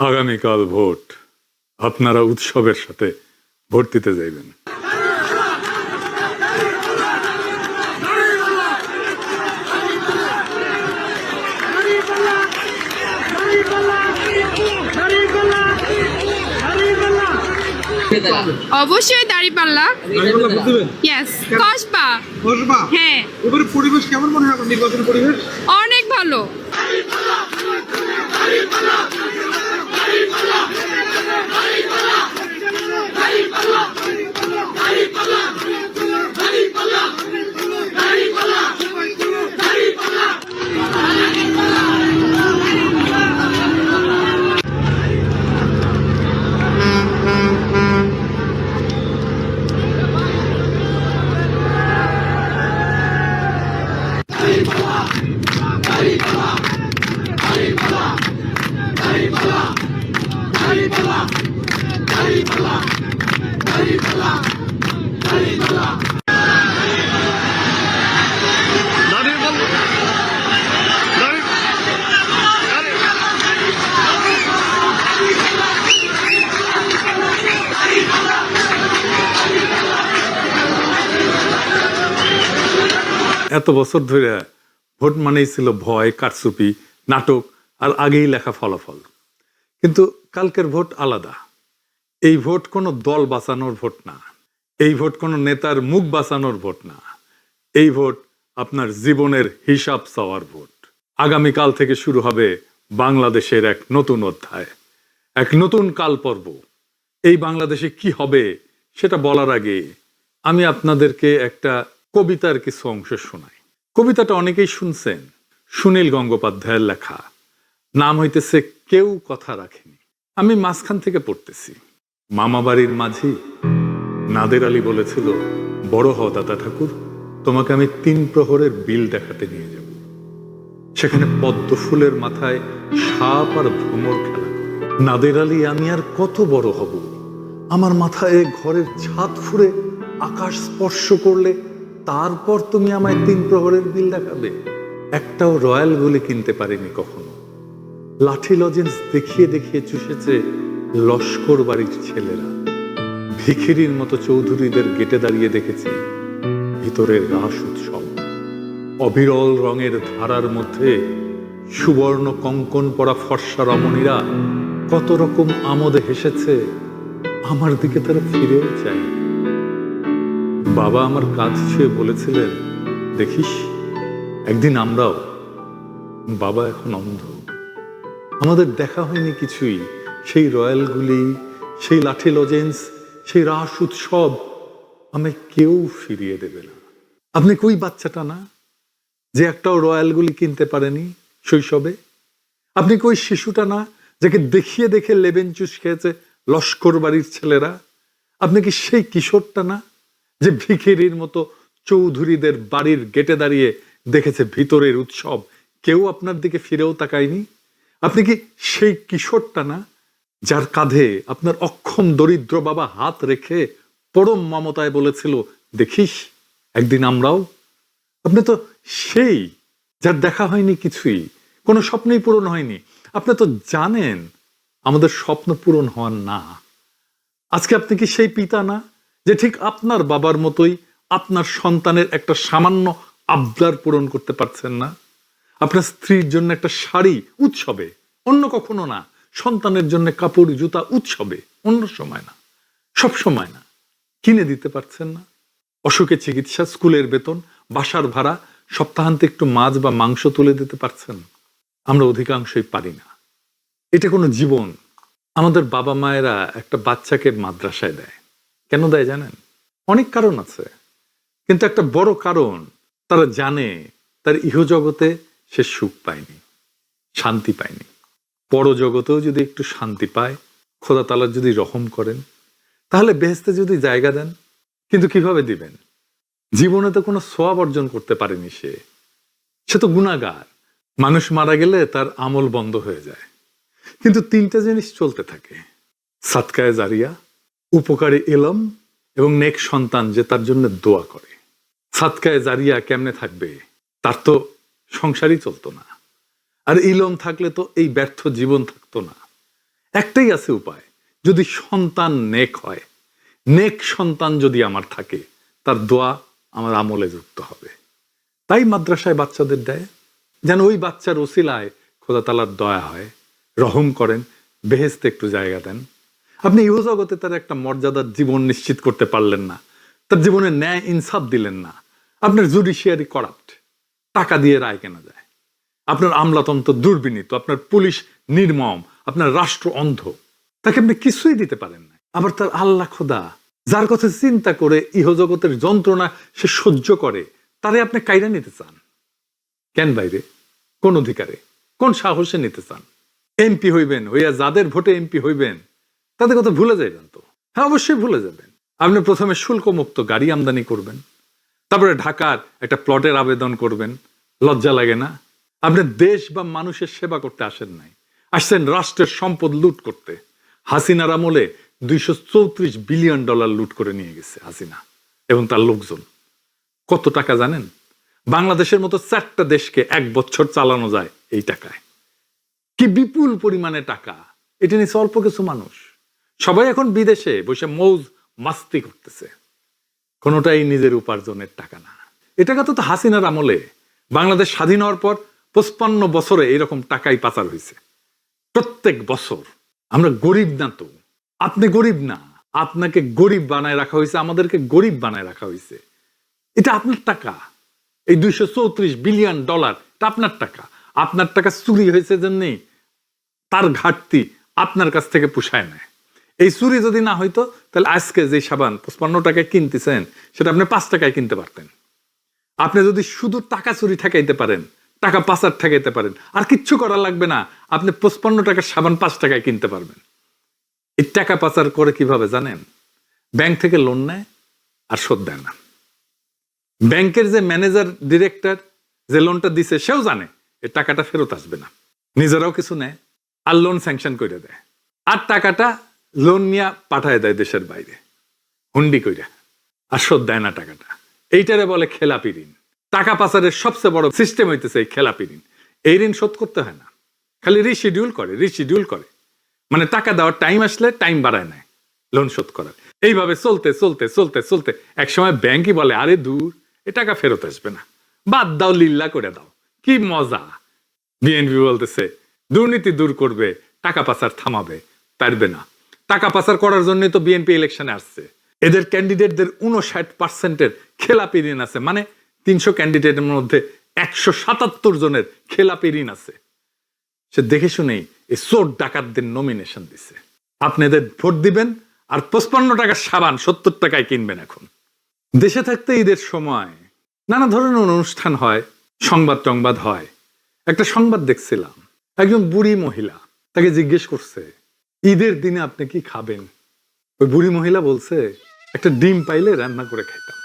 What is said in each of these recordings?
আগামীকাল ভোট, আপনারা উৎসবের সাথে ভোট দিতে যাইবেন। অবশ্যই দাঁড়িপাল্লা। ইয়েস, কসবা। হ্যাঁ, এবারে পরিবেশ কেমন মনে হয়? নির্বাচন পরিবেশ অনেক ভালো। এত বছর ধরে ভোট মানেই ছিল ভয়, কারচুপি, নাটক আর আগেই লেখা ফলাফল। কিন্তু কালকের ভোট আলাদা। এই ভোট কোনো দল বাঁচানোর ভোট না, এই ভোট কোনো নেতার মুখ বাঁচানোর ভোট না, এই ভোট আপনার জীবনের হিসাব চাওয়ার ভোট। আগামীকাল থেকে শুরু হবে বাংলাদেশের এক নতুন অধ্যায়, এক নতুন কাল পর্ব। এই বাংলাদেশে কি হবে সেটা বলার আগে আমি আপনাদেরকে একটা কবিতার কিছু অংশ শোনাই। কবিতাটা অনেকেই শুনছেন, সুনীল গঙ্গোপাধ্যায়ের লেখা। নাম হইতেছে কেউ কথা রাখেনি। আমি মাঝখান থেকে পড়তেছি। মামাবাড়ির মাঝি নাদের আলী বলেছিল, বড় হও দাদা ঠাকুর, তোমাকে আমি 3 প্রহরের বিল দেখাতে নিয়ে যাব। সেখানে পদ্ম ফুলের মাথায় সাপ আর ভ্রমর খেলা করে। নাদের আলী, আমি আর কত বড় হব? আমার মাথায় ঘরের ছাদ ফুঁড়ে আকাশ স্পর্শ করলে তারপর তুমি আমায় 3 প্রহরের বিল দেখাবে? একটাও রয়্যাল গুলি কিনতে পারিনি কখনো। লাঠি লজেন্স দেখিয়ে দেখিয়ে চুষেছে লস্কর বাড়ির ছেলেরা। ভিখিরির মতো চৌধুরীদের গেটে দাঁড়িয়ে দেখেছি ভিতরের রাস উৎসব। অবিরল রঙের ধারার মধ্যে সুবর্ণ কঙ্কন পরা ফর্সা রমণীরা কত রকম আমোদে হেসেছে। আমার দিকে তারা ফিরেও চায়। বাবা আমার কাজ ছুঁয়ে বলেছিলেন, দেখিস একদিন আমরাও। বাবা এখন অন্ধ। আমাদের দেখা হয়নি কিছুই। সেই রয়্যালগুলি, সেই লাঠি লজেন্স, সেই রাস উৎসব আমায় কেউ ফিরিয়ে দেবে না। আপনি কই বাচ্চাটা না যে একটাও রয়্যালগুলি কিনতে পারেনি শৈশবে? আপনি কই শিশুটা না যাকে দেখিয়ে দেখে লেবেন চুষ খেয়েছে লস্কর বাড়ির ছেলেরা? আপনি কি সেই কিশোরটা না যে ভিখিরির মতো চৌধুরীদের বাড়ির গেটে দাঁড়িয়ে দেখেছে ভিতরের উৎসব, কেউ আপনার দিকে ফিরেও তাকায়নি? আপনি কি সেই কিশোরটা না যার কাঁধে আপনার অক্ষম দরিদ্র বাবা হাত রেখে পরম মমতায় বলেছিল, দেখিস একদিন আমরাও? আপনি তো সেই যার দেখা হয়নি কিছুই, কোনো স্বপ্নই পূরণ হয়নি। আপনি তো জানেন আমাদের স্বপ্ন পূরণ হওয়ার না। আজকে আপনি কি সেই পিতা না যে ঠিক আপনার বাবার মতোই আপনার সন্তানের একটা সামান্য আবদার পূরণ করতে পারছেন না? আপনার স্ত্রীর জন্য একটা শাড়ি উৎসবে, অন্য কখনো না। সন্তানের জন্য কাপড় জুতা উৎসবে, অন্য সময় না, সব সময় না, কিনে দিতে পারছেন না। অসুখে চিকিৎসা, স্কুলের বেতন, বাসার ভাড়া, সপ্তাহান্তে একটু মাছ বা মাংস তুলে দিতে পারছেন? আমরা অধিকাংশই পারি না। এটা কোনো জীবন? আমাদের বাবা মায়েরা একটা বাচ্চাকে মাদ্রাসায় দেয়, কেন দেয় জানেন? অনেক কারণ আছে, কিন্তু একটা বড় কারণ, তারা জানে তার ইহজগতে সে সুখ পায়নি, শান্তি পায়নি। পরজগতেও যদি একটু শান্তি পায়, খোদা তাআলা যদি রহম করেন, তাহলে বেহেশতে যদি জায়গা দেন। কিন্তু কিভাবে দিবেন? জীবনে তো কোনো সওয়াব অর্জন করতে পারেনি সে তো গুনাহগার। মানুষ মারা গেলে তার আমল বন্ধ হয়ে যায়, কিন্তু 3টা জিনিস চলতে থাকে: সাদকায়ে জারিয়া, উপকারী ইলম এবং নেক সন্তান যে তার জন্য দোয়া করে। সাদকায়ে জারিয়া কেমনে থাকবে? তার তো সংসারই চলতো না। আর ইলম থাকলে তো এই ব্যর্থ জীবন থাকতো না। একটাই আছে উপায়, যদি সন্তান নেক হয়, নেক সন্তান যদি আমার থাকে, তার দোয়া আমার আমলে যুক্ত হবে। তাই মাদ্রাসায় বাচ্চাদের দেয়, যেন ওই বাচ্চার ওসিলায় খোদা তাআলার দয়া হয়, রহম করেন, বেহেশতে একটু জায়গা দেন। আপনি ইহজগতে তার একটা মর্যাদার জীবন নিশ্চিত করতে পারলেন না, তার জীবনে ন্যায় ইনসাফ দিলেন না। আপনার জুডিশিয়ারি করাপ্ট, টাকা দিয়ে রায় কেনা যায়, আপনার আমলাতন্ত্র দুর্বিনীত, আপনার পুলিশ নির্মম, আপনার রাষ্ট্র অন্ধ, তাকে আপনি কিছুই দিতে পারেন না। আবার তার আল্লাহ খোদা, যার কথা চিন্তা করে ইহজগতের যন্ত্রণা সে সহ্য করে, তারে আপনি কাইরা নিতে চান কেন? বাইরে কোন অধিকারে, কোন সাহসে নিতে চান? এমপি হইবেন, হইয়া যাদের ভোটে এমপি হইবেন তাদের কথা ভুলে যাইবেন তো? হ্যাঁ, অবশ্যই ভুলে যাবেন। আপনি প্রথমে শুল্কমুক্ত গাড়ি আমদানি করবেন, তারপরে ঢাকার একটা প্লটের আবেদন করবেন। লজ্জা লাগে না? আপনি দেশ বা মানুষের সেবা করতে আসেন নাই, আসছেন রাষ্ট্রের সম্পদ লুট করতে। হাসিনার আমলে $234 বিলিয়ন লুট করে নিয়ে গেছে হাসিনা এবং তার লোকজন। কত টাকা জানেন? বাংলাদেশের মতো 4টা দেশকে 1 বছর চালানো যায় এই টাকায়। কি বিপুল পরিমাণে টাকা! এটা নিয়ে অল্প কিছু মানুষ, সবাই এখন বিদেশে বসে মৌজ মাস্তি করতেছে। কোনোটাই নিজের উপার্জনের টাকা না। এ টাকা তো হাসিনার আমলে, বাংলাদেশ স্বাধীন হওয়ার পর 55 বছরে এরকম টাকাই পাচার হয়েছে প্রত্যেক বছর। আমরা গরিব না তো? আপনি গরিব না, আপনাকে গরিব বানায় রাখা হয়েছে, আমাদেরকে গরিব বানায় রাখা হয়েছে। এটা আপনার টাকা। এই $234 বিলিয়ন এটা আপনার টাকা। আপনার টাকা চুরি হয়েছে জন্যই তার ঘাটতি আপনার কাছ থেকে পুষায় নেয়। এই চুরি যদি না হইতো, তাহলে আজকে যে সাবান 55 টাকায় কিনতেছেন সেটা আপনি 5 টাকায় কিনতে পারতেন। আপনি যদি শুধু টাকা চুরি ঠেকাইতে পারেন, টাকা পাচার ঠেকাইতে পারেন, আর কিচ্ছু করা লাগবে না, আপনি 55 টাকার সাবান 5 টাকায় কিনতে পারবেন। এই টাকা পাচার করে কিভাবে জানেন? ব্যাংক থেকে লোন নেয় আর শোধ দেয় না। ব্যাংকের যে ম্যানেজার ডিরেক্টর যে লোনটা দিছে সেও জানে এই টাকাটা ফেরত আসবে না, নিজেরাও কিছু নেয় আর লোন স্যাংশন করে দেয়, আর টাকাটা লোন নিয়ে পাঠায় দেয় দেশের বাইরে হুন্ডি কইরা, আর শোধ দেয় না টাকাটা। এইটারে বলে খেলাপি ঋণ। টাকা পাচারের সবচেয়ে বড় সিস্টেম হইতেছে এই খেলাপি ঋণ। এই ঋণ শোধ করতে হয় না, খালি রিশিডিউল করে, মানে টাকা দেওয়ার টাইম আসলে টাইম বাড়ায় নেয় লোন শোধ করার। এইভাবে চলতে চলতে চলতে চলতে একসময় ব্যাংকই বলে, আরে দূর, এ টাকা ফেরত আসবে না, বাদ দাও, লিল্লা করে দাও। কি মজা! বিএনপি বলতেছে দুর্নীতি দূর করবে, টাকা পাচার থামাবে, পারবে না। টাকা পাচার করার জন্যই তো বিএনপি ইলেকশনে আসছে। এদের ক্যান্ডিডেটদের 59% খেলাপি ঋণ আছে, মানে 300 ক্যান্ডিডেটের মধ্যে 177 জনের খেলাপি ঋণ আছে। সে দেখে শুনেই এই চোর ডাকাতদের নমিনেশন দিছে। আপনাদের ভোট দিবেন আর 55 টাকার সাবান 70 টাকায় কিনবেন। এখন দেশে থাকতে ঈদের সময় নানা ধরনের অনুষ্ঠান হয়, সংবাদ হয়। একটা সংবাদ দেখছিলাম, একজন বুড়ি মহিলা, তাকে জিজ্ঞেস করছে ঈদের দিনে আপনি কি খাবেন? ওই বুড়ি মহিলা বলছে, একটা ডিম পাইলে রান্না করে খাইতাম।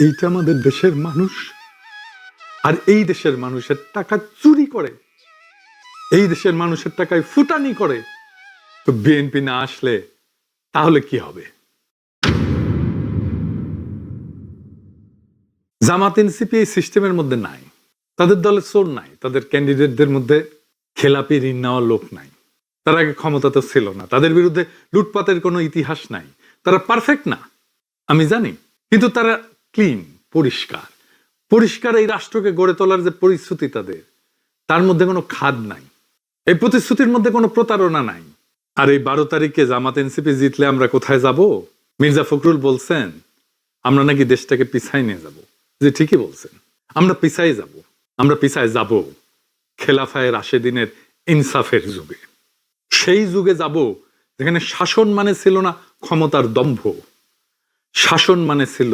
এইটা আমাদের দেশের মানুষ, আর এই দেশের মানুষের টাকা চুরি করে, এই দেশের মানুষের টাকায় ফুটানি করে। তো বিএনপি না আসলে তাহলে কি হবে? জামাত এনসিপি এই সিস্টেমের মধ্যে নাই, তাদের দলে চোর নাই, তাদের ক্যান্ডিডেটদের মধ্যে খেলাপি ঋণ নেওয়ার লোক নাই, তারা আগে ক্ষমতা তো ছিল না, তাদের বিরুদ্ধে লুটপাতের কোনো ইতিহাস নাই, তারা পারফেক্ট না আমি জানি, কিন্তু তারা ক্লিন, পরিষ্কার। এই রাষ্ট্রকে গড়ে তোলার যে পরিস্থিতি তাদের, তার মধ্যে কোনো খাদ নাই, এই প্রতিশ্রুতির মধ্যে কোনো প্রতারণা নাই। আর এই 12 তারিখে জামাত এনসিপি জিতলে আমরা কোথায় যাব? মির্জা ফখরুল বলছেন আমরা নাকি দেশটাকে পিছাই নিয়ে যাব। যে ঠিকই বলছেন, আমরা পিছায় যাব খেলাফায়ে রাশেদিনের ইনসাফের যুগে। সেই যুগে যাব যেখানে শাসন মানে ছিল না ক্ষমতার দম্ভ, শাসন মানে ছিল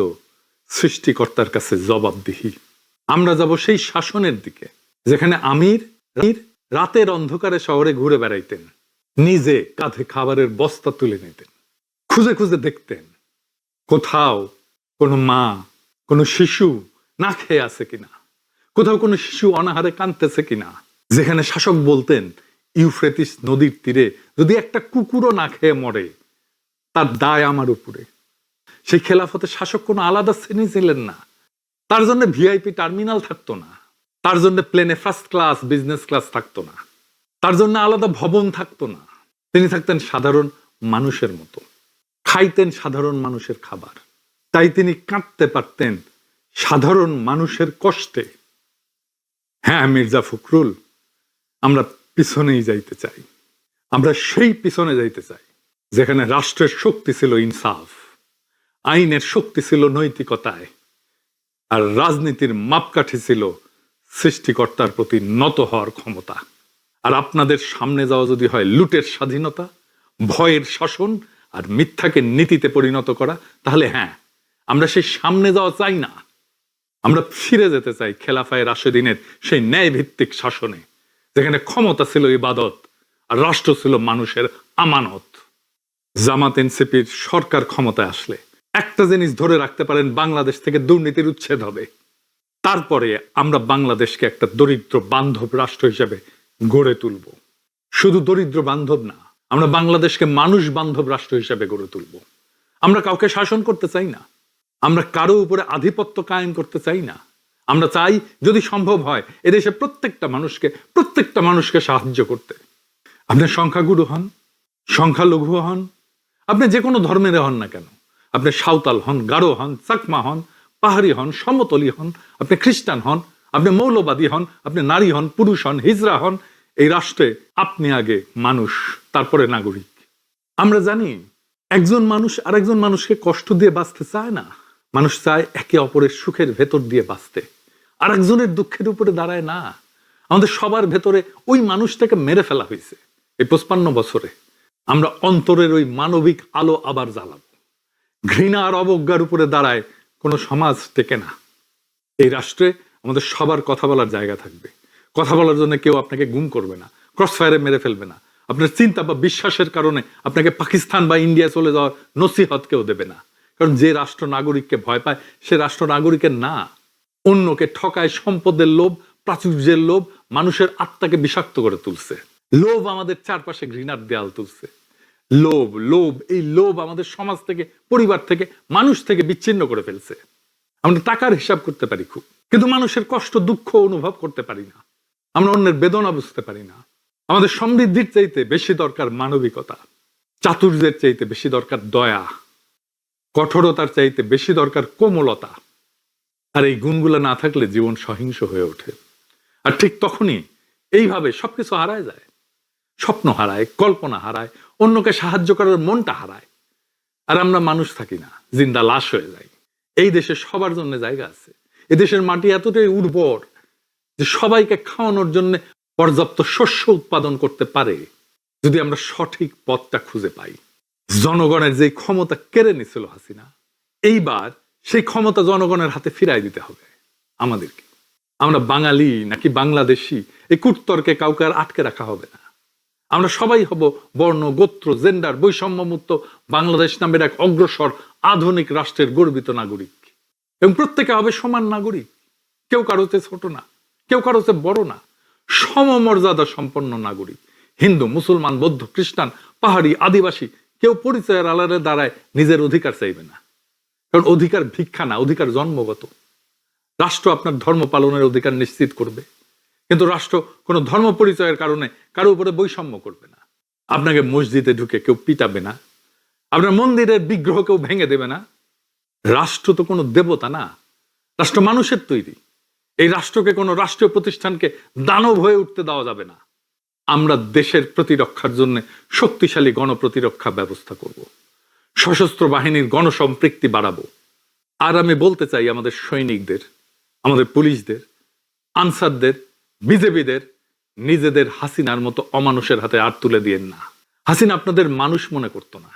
সৃষ্টিকর্তার কাছে জবাবদিহি। আমরা যাব সেই শাসনের দিকে যেখানে আমির রাতের অন্ধকারে শহরে ঘুরে বেড়াইতেন, নিজে কাঁধে খাবারের বস্তা তুলে নিতেন, খুঁজে খুঁজে দেখতেন কোথাও কোনো মা, কোনো শিশু না খেয়ে আছে কিনা, কোথাও কোনো শিশু অনাহারে কাঁদতেছে কিনা। যেখানে শাসক বলতেন ইউফ্রেটিস নদীর তীরে যদি একটা কুকুরও না খেয়ে মরে তার দায় আমার উপরে। সেই খেলাফতে শাসক কোনো আলাদা শ্রেণী ছিলেন না, তার জন্য ভিআইপি টার্মিনাল থাকতো না, তার জন্য প্লেনে ফার্স্ট ক্লাস বিজনেস ক্লাস থাকতো না, তার জন্য আলাদা ভবন থাকতো না, তিনি থাকতেন সাধারণ মানুষের মতো, খাইতেন সাধারণ মানুষের খাবার, তাই তিনি কাঁদতে পারতেন সাধারণ মানুষের কষ্টে। হ্যাঁ মির্জা ফখরুল, আমরা পিছনেই যাইতে চাই, আমরা সেই পিছনে যাইতে চাই যেখানে রাষ্ট্রের শক্তি ছিল ইনসাফ, আইনের শক্তি ছিল নৈতিকতায়, আর রাজনীতির মাপকাঠি ছিল সৃষ্টিকর্তার প্রতি নত হওয়ার ক্ষমতা। আর আপনাদের সামনে যাওয়া যদি হয় লুটের স্বাধীনতা, ভয়ের শাসন আর মিথ্যাকে নীতিতে পরিণত করা, তাহলে হ্যাঁ, আমরা সেই সামনে যাওয়া চাই না। আমরা ফিরে যেতে চাই খেলাফায়ে রাশেদিনের সেই ন্যায় ভিত্তিক শাসনে, যেখানে ক্ষমতা ছিল ইবাদত আর রাষ্ট্র ছিল মানুষের আমানত। জামাত এনসিপির সরকার ক্ষমতায় আসলে একটা জিনিস ধরে রাখতে পারেন, বাংলাদেশ থেকে দুর্নীতির উচ্ছেদ হবে। তারপরে আমরা বাংলাদেশকে একটা দরিদ্র বান্ধব রাষ্ট্র হিসেবে গড়ে তুলব। শুধু দরিদ্র বান্ধব না, আমরা বাংলাদেশকে মানুষ বান্ধব রাষ্ট্র হিসেবে গড়ে তুলব। আমরা কাউকে শাসন করতে চাই না, আমরা কারো উপরে আধিপত্য কায়েম করতে চাই না। আমরা চাই যদি সম্ভব হয় এদেশে প্রত্যেকটা মানুষকে সাহায্য করতে। আপনি সংখ্যাগুরু হন, সংখ্যালঘু হন, আপনি যে কোনো ধর্মের হন না কেন, আপনি সাঁওতাল হন, গারো হন, চাকমা হন, পাহাড়ি হন, সমতলী হন, আপনি খ্রিস্টান হন, আপনি মৌলবাদী হন, আপনি নারী হন, পুরুষ হন, হিজড়া হন, এই রাষ্ট্রে আপনি আগে মানুষ, তারপরে নাগরিক। আমরা জানি একজন মানুষ আরেকজন মানুষকে কষ্ট দিয়ে বাঁচতে চায় না, মানুষ চায় একে অপরের সুখের ভেতর দিয়ে বাঁচতে, আরেকজনের দুঃখের উপরে দাঁড়ায় না। আমাদের সবার ভেতরে ওই মানুষটাকে মেরে ফেলা হয়েছে। এই 55 বছরে আমরা অন্তরের ওই মানবিক আলো আবার জ্বালাবো। ঘৃণা আর অবজ্ঞার উপরে দাঁড়ায় কোনো সমাজ টেকে না। এই রাষ্ট্রে আমাদের সবার কথা বলার জায়গা থাকবে। কথা বলার জন্য কেউ আপনাকে গুম করবে না, ক্রসফায়ারে মেরে ফেলবে না। আপনার চিন্তা বা বিশ্বাসের কারণে আপনাকে পাকিস্তান বা ইন্ডিয়া চলে যাওয়ার নসিহত কেউ দেবে না। কারণ যে রাষ্ট্র নাগরিককে ভয় পায় সে রাষ্ট্র নাগরিকের না। অন্যকে ঠকায় সম্পদের লোভ, প্রাচুর্যের লোভ মানুষের আত্মাকে বিষাক্ত করে তুলছে। লোভ আমাদের চারপাশে ঘৃণার দেয়াল তুলছে। লোভ, এই লোভ আমাদের সমাজ থেকে, পরিবার থেকে, মানুষ থেকে বিচ্ছিন্ন করে ফেলছে। আমরা টাকার হিসাব করতে পারি খুব, কিন্তু মানুষের কষ্ট দুঃখ অনুভব করতে পারি না। আমরা অন্যের বেদনা বুঝতে পারি না। আমাদের সমৃদ্ধির চাইতে বেশি দরকার মানবিকতা, চাতুর্যের চাইতে বেশি দরকার দয়া, কঠোরতার চাইতে বেশি দরকার কোমলতা। আর এই গুণগুলো না থাকলে জীবন সহিংস হয়ে ওঠে। আর ঠিক তখনই এইভাবে সবকিছু হারায় যায়। স্বপ্ন হারায়, কল্পনা হারায়, অন্যকে সাহায্য করার মনটা হারায়। আর আমরা মানুষ থাকি না, জিন্দা লাশ হয়ে যাই। এই দেশে সবার জন্য জায়গা আছে। এদেশের মাটি এতটাই উর্বর যে সবাইকে খাওয়ানোর জন্য পর্যাপ্ত শস্য উৎপাদন করতে পারে, যদি আমরা সঠিক পথটা খুঁজে পাই। জনগণের যে ক্ষমতা কেড়ে নিছিল হাসিনা, এইবার সেই ক্ষমতা জনগণের হাতে ফিরাই দিতে হবে আমাদেরকে। আমরা বাঙালি নাকি বাংলাদেশি এই কুটতর্কে কাউকে আর আটকে রাখা হবে না। আমরা সবাই হব বর্ণ, গোত্র, জেন্ডার বৈষম্যমুক্ত বাংলাদেশ নামের এক অগ্রসর আধুনিক রাষ্ট্রের গর্বিত নাগরিক, এবং প্রত্যেকে হবে সমান নাগরিক। কেউ কারোতে ছোট না, কেউ কারোতে বড় না, সমমর্যাদা সম্পন্ন নাগরিক। হিন্দু, মুসলমান, বৌদ্ধ, খ্রিস্টান, পাহাড়ি, আদিবাসী কেউ পরিচয়ের আড়ালে দাঁড়ায় নিজের অধিকার চাইবে না। কারণ অধিকার ভিক্ষা না, অধিকার জন্মগত। রাষ্ট্র আপনার ধর্ম পালনের অধিকার নিশ্চিত করবে, কিন্তু রাষ্ট্র কোনো ধর্ম পরিচয়ের কারণে কারো উপরে বৈষম্য করবে না। আপনাকে মসজিদে ঢুকে কেউ পিটাবে না, আপনার মন্দিরের বিগ্রহ কেউ ভেঙে দেবে না। রাষ্ট্র তো কোনো দেবতা না, রাষ্ট্র মানুষের তৈরি। এই রাষ্ট্রকে কোনো রাষ্ট্রীয় প্রতিষ্ঠানকে দানব হয়ে উঠতে দেওয়া যাবে না। আমরা দেশের প্রতিরক্ষার জন্য শক্তিশালী গণপ্রতিরক্ষা ব্যবস্থা করব, সশস্ত্র বাহিনীর গণসম্পৃক্তি বাড়াবো। আর আমি বলতে চাই আমাদের সৈনিকদের, আমাদের পুলিশদের, আনসারদের, বিজেপিদের, নিজেদের হাসিনার মতো অমানুষের হাতে আর তুলে দিয়েন না। হাসিনা আপনাদের মানুষ মনে করতো না,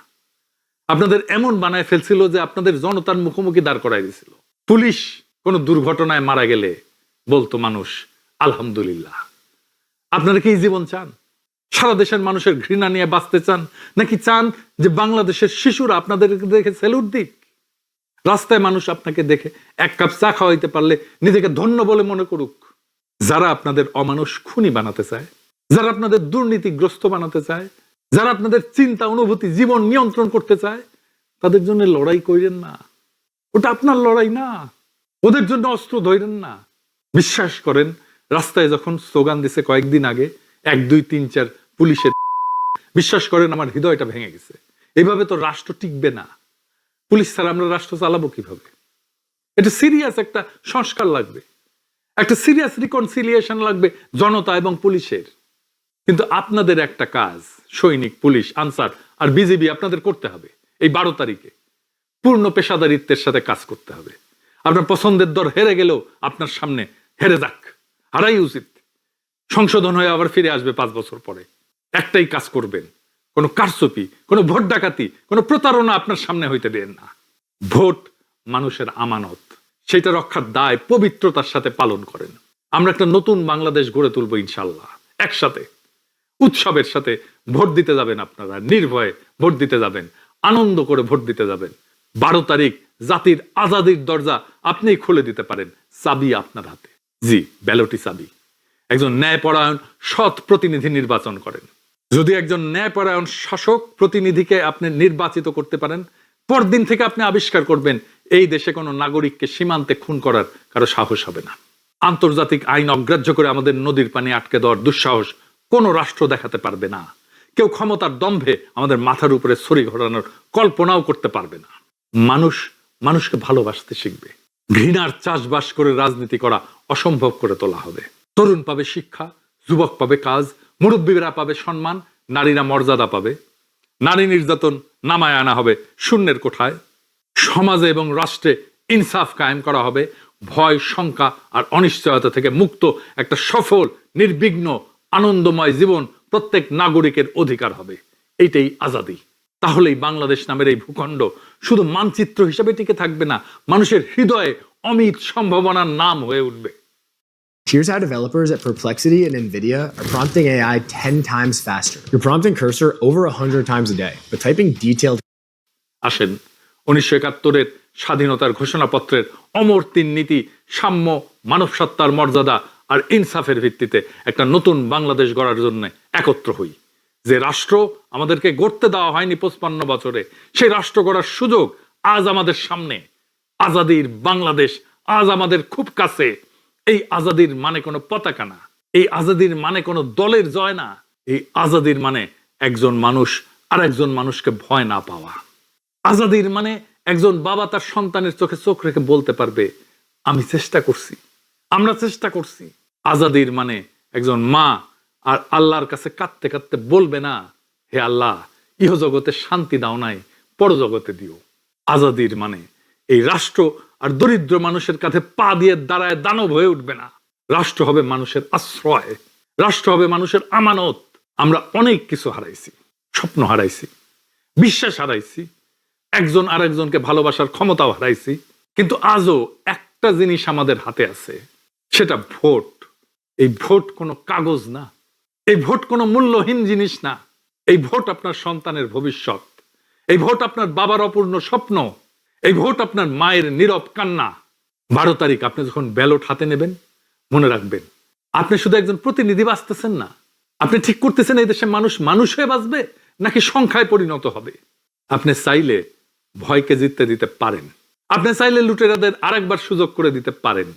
আপনাদের এমন বানায় ফেলছিল যে আপনাদের জনতার মুখোমুখি দাঁড় করাই দিয়েছিল। পুলিশ কোনো দুর্ঘটনায় মারা গেলে বলতো মানুষ আলহামদুলিল্লাহ। আপনারা কি জীবন চান? সারা দেশের মানুষের ঘৃণা নিয়ে বাঁচতে চান, নাকি চান যে বাংলাদেশের শিশুরা আপনাদের দেখে স্যালুট দিক? রাস্তায় মানুষ আপনাকে দেখে এক কাপ চা খাওয়াইতে পারলে নিজেকে ধন্য বলে মনে করুক। যারা আপনাদের অমানুষ খুনি বানাতে চায়, যারা আপনাদের দুর্নীতিগ্রস্ত বানাতে চায়, যারা আপনাদের চিন্তা, অনুভূতি, জীবন নিয়ন্ত্রণ করতে চায়, তাদের জন্য লড়াই করেন না। ওটা আপনার লড়াই না। ওদের জন্য অস্ত্র ধরেন না। বিশ্বাস করেন, রাস্তায় যখন স্লোগান দিছে কয়েকদিন আগে 1, 2, 3, 4 পুলিশের বিশ্বাস করেন আমার হৃদয়টা ভেঙে গেছে। এইভাবে তো রাষ্ট্র টিকবে না। পুলিশ ছাড়া আমরা রাষ্ট্র চালাবো কিভাবে? এটা সিরিয়াস একটা সংস্কার লাগবে, একটা সিরিয়াস রিকনসিলিয়েশন লাগবে জনতা এবং পুলিশের। কিন্তু আপনাদের একটা কাজ, সৈনিক, পুলিশ, আনসার আর বিজিবি আপনাদের করতে হবে এই 12 তারিখে পূর্ণ পেশাদারিত্বের সাথে কাজ করতে হবে। আপনার পছন্দের দল হেরে গেলেও আপনার সামনে হেরে যাক, হারাই উচিত। সংশোধন হয়ে আবার ফিরে আসবে 5 বছর পরে। একটাই কাজ করবেন, কোনো কারচুপি, কোনো ভোট ডাকাতি, কোনো প্রতারণা আপনার সামনে হইতে দেন না। ভোট মানুষের আমানত, সেটা রক্ষার দায় পবিত্রতার সাথে পালন করেন। আমরা একটা নতুন বাংলাদেশ গড়ে তুলবো ইনশাল্লাহ। একসাথে উৎসবের সাথে ভোট দিতে যাবেন, আপনারা নির্ভয়ে ভোট দিতে যাবেন, আনন্দ করে ভোট দিতে যাবেন। 12 তারিখ জাতির আজাদির দরজা আপনিই খুলে দিতে পারেন, চাবি আপনার হাতে। জি, ব্যালটই চাবি। একজন ন্যায়পরায়ণ সৎ প্রতিনিধি নির্বাচন করেন। যদি একজন ন্যায়পরায়ণ শাসক প্রতিনিধিকে আপনি নির্বাচিত করতে পারেন, পরদিন থেকে আপনি আবিষ্কার করবেন এই দেশে কোনো নাগরিককে সীমান্তে খুন করার কারো সাহস হবে না। আন্তর্জাতিক আইন অগ্রাহ্য করে আমাদের নদীর পানি আটকে দেওয়ার দুঃসাহস কোনো রাষ্ট্র দেখাতে পারবে না। কেউ ক্ষমতার দম্ভে আমাদের মাথার উপরে ছড়ি ঘোরানোর কল্পনাও করতে পারবে না। মানুষ মানুষকে ভালোবাসতে শিখবে। ঘৃণার চাষবাস করে রাজনীতি করা অসম্ভব করে তোলা হবে। তরুণ পাবে শিক্ষা, যুবক পাবে কাজ, মুরব্বীরা পাবে সম্মান, নারীরা মর্যাদা পাবে। নারী নির্যাতন নামায় আনা হবে শূন্যের কোঠায়। সমাজে এবং রাষ্ট্রে ইনসাফ কায়েম করা হবে। ভয়, শঙ্কা আর অনিশ্চয়তা থেকে মুক্ত একটা সফল, নির্বিঘ্ন, আনন্দময় জীবন প্রত্যেক নাগরিকের অধিকার হবে। এইটাই আজাদি। তাহলেই বাংলাদেশ নামের এই ভূখণ্ড শুধু মানচিত্র হিসেবে টিকে থাকবে না, মানুষের হৃদয়ে অমিত সম্ভাবনার নাম হয়ে উঠবে। Here's how developers at Perplexity and NVIDIA are prompting AI 10 times faster. You're prompting Cursor over 100 times a day, but typing detailed. আসেন 1971-এর স্বাধীনতার ঘোষণাপত্রের অমর 3 নীতি, সাম্য, মানব সত্তার মর্যাদা আর ইনসাফের ভিত্তিতে একটা নতুন বাংলাদেশ গড়ার জন্য একত্র হই। যে রাষ্ট্র আমাদেরকে গড়তে দেওয়া হয়নি 55 বছরে, সেই রাষ্ট্র গড়ার সুযোগ আজ আমাদের সামনে। আজাদির বাংলাদেশ আজ আমাদের খুব কাছে। এই আজাদির মানে কোনো পতাকা না, এই আজাদির মানে কোনো দলের জয় না। এই আজাদির মানে একজন মানুষ আর একজন মানুষকে ভয় না পাওয়া। আজাদির মানে একজন বাবা তার সন্তানের চোখে চোখ রেখে বলতে পারবে, আমি চেষ্টা করছি, আমরা চেষ্টা করছি। আজাদির মানে একজন মা আর আল্লাহর কাছে কাঁদতে কাঁদতে বলবে না, হে আল্লাহ, ইহজগতে শান্তি দাও নাই, পরজগতে দিও। আজাদির মানে এই রাষ্ট্র আর দরিদ্র মানুষের কাছে পা দিয়ে দাঁড়ায় দানব হয়ে উঠবে না। রাষ্ট্র হবে মানুষের আশ্রয়, রাষ্ট্র হবে মানুষের আমানত। আমরা অনেক কিছু হারাইছি, স্বপ্ন হারাইছি, বিশ্বাস হারাইছি, একজন আরেকজনকে ভালোবাসার ক্ষমতাও হারাইছি। কিন্তু আজও একটা জিনিস আমাদের হাতে আছে, সেটা ভোট। এই ভোট কোনো কাগজ না, এই ভোট কোনো মূল্যহীন জিনিস না। এই ভোট আপনার সন্তানের ভবিষ্যৎ, এই ভোট আপনার বাবার অপূর্ণ স্বপ্ন, এই ভোট আপনার মায়ের নীরব কান্না। 12 তারিখ আপনি যখন ব্যালট হাতে নেবেন, মনে রাখবেন আপনি শুধু একজন প্রতিনিধি বাঁচতেছেন না, আপনি ঠিক করতেছেন এই দেশে মানুষ মানুষ হয়ে বাঁচবে নাকি সংখ্যায় পরিণত হবে। আপনি চাইলে ভয়কে জিততে দিতে পারেন, আপনি চাইলে লুটেরাদের আরেকবার সুযোগ করে দিতে পারেন,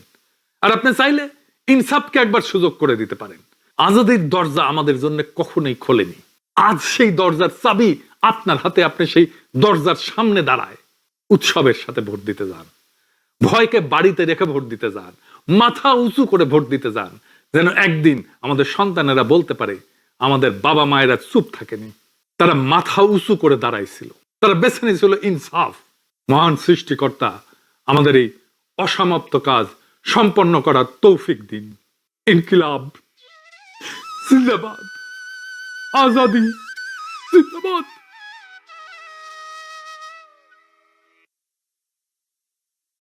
আর আপনি চাইলে ইনসাফকে একবার সুযোগ করে দিতে পারেন। আজাদির দরজা আমাদের জন্য কখনোই খোলেনি। আজ সেই দরজার চাবি আপনার হাতে। আপনি সেই দরজার সামনে দাঁড়ায় উৎসবের সাথে ভোট দিতে যান, ভয়কে বাড়িতে রেখে ভোট দিতে যান, মাথা উঁচু করে ভোট দিতে যান, যেন একদিন আমাদের সন্তানেরা বলতে পারে আমাদের বাবা মায়েরা চুপ থাকেনি, তারা মাথা উঁচু করে দাঁড়াইছিল, তারা বেছে নিয়েছিল ইনসাফ। মহান সৃষ্টিকর্তা আমাদের এই অসমাপ্ত কাজ সম্পন্ন করার তৌফিক দিন। ইনকিলাব জিন্দাবাদ, আজাদি জিন্দাবাদ।